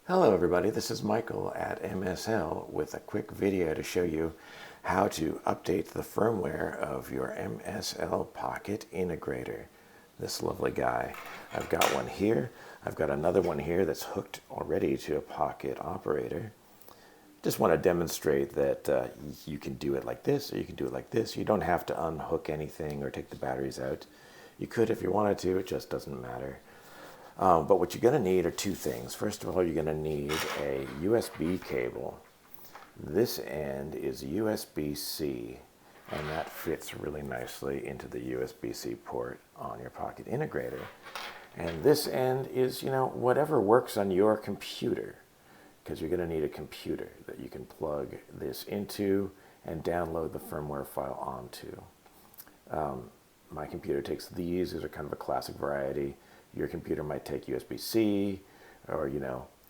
Hello everybody, this is Michael at MSL with a quick video to show you how to update the firmware of your MSL Pocket Integrator. This lovely guy. I've got one here. I've got another one here that's hooked already to a Pocket operator. Just want to demonstrate that you can do it like this or you can do it like this. You don't have to unhook anything or take the batteries out. You could if you wanted to, it just doesn't matter. But what you're going to need are two things. First of all, you're going to need a USB cable. This end is USB-C, and that fits really nicely into the USB-C port on your Pocket Integrator. And this end is, whatever works on your computer, because you're going to need a computer that you can plug this into and download the firmware file onto. My computer takes these are kind of a classic variety. Your computer might take USB-C, or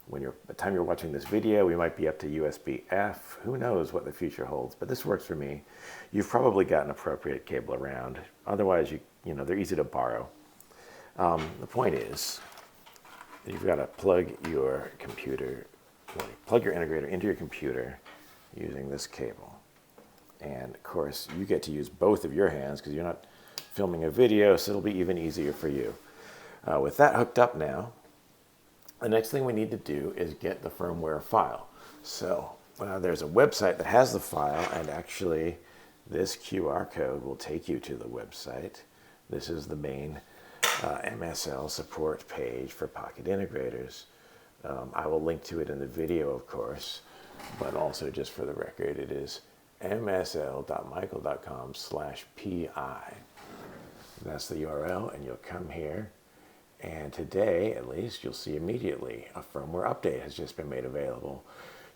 by the time you're watching this video, we might be up to USB-F. Who knows what the future holds? But this works for me. You've probably got an appropriate cable around. Otherwise, they're easy to borrow. The point is, you've got to plug your integrator into your computer using this cable. And of course, you get to use both of your hands because you're not filming a video, so it'll be even easier for you. With that hooked up now, the next thing we need to do is get the firmware file. So there's a website that has the file, and actually this QR code will take you to the website. This is the main MSL support page for Pocket Integrators. I will link to it in the video, of course, but also just for the record, it is msl.michael.com/pi. That's the URL, and you'll come here. And today, at least, you'll see immediately a firmware update has just been made available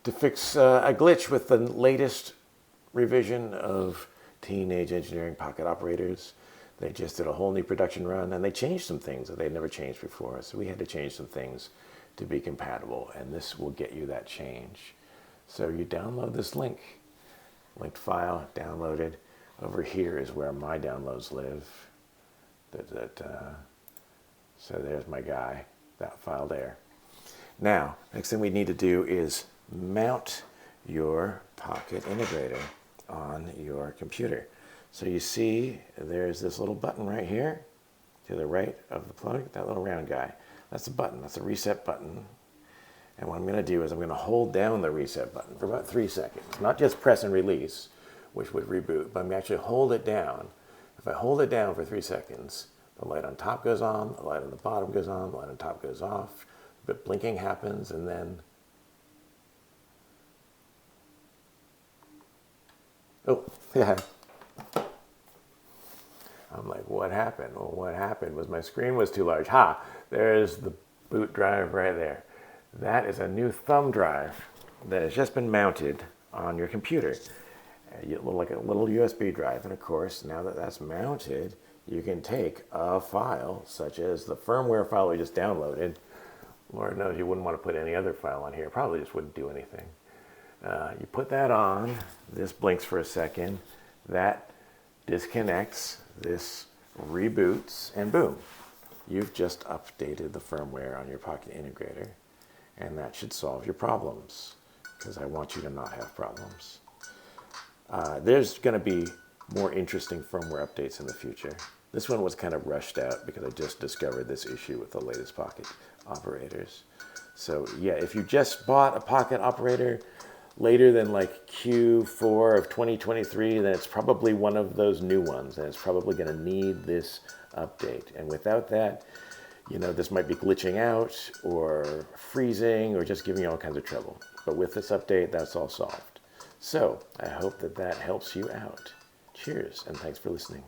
to fix a glitch with the latest revision of Teenage Engineering Pocket Operators. They just did a whole new production run, and they changed some things that they'd never changed before. So we had to change some things to be compatible, and this will get you that change. So you download this linked file, downloaded. Over here is where my downloads live. So there's my guy, that file there. Now, next thing we need to do is mount your Pocket Integrator on your computer. So you see there's this little button right here to the right of the plug, that little round guy. That's a button, that's a reset button. And what I'm going to do is I'm going to hold down the reset button for about 3 seconds. Not just press and release, which would reboot, but I'm going to actually hold it down. If I hold it down for 3 seconds, the light on top goes on, the light on the bottom goes on, the light on top goes off, a bit blinking happens, and then, oh, yeah. I'm like, what happened? Well, what happened was my screen was too large. There's the boot drive right there. That is a new thumb drive that has just been mounted on your computer. Like a little USB drive, and of course, now that that's mounted, you can take a file such as the firmware file we just downloaded. Lord knows you wouldn't want to put any other file on here. Probably just wouldn't do anything. You put that on. This blinks for a second. That disconnects. This reboots, and boom. You've just updated the firmware on your Pocket Integrator, and that should solve your problems, because I want you to not have problems. There's going to be more interesting firmware updates in the future. This one was kind of rushed out because I just discovered this issue with the latest Pocket operators. So yeah, if you just bought a Pocket operator later than like Q4 of 2023, then it's probably one of those new ones, and it's probably going to need this update. And without that, this might be glitching out or freezing or just giving you all kinds of trouble. But with this update, that's all solved. So I hope that helps you out. Cheers, and thanks for listening.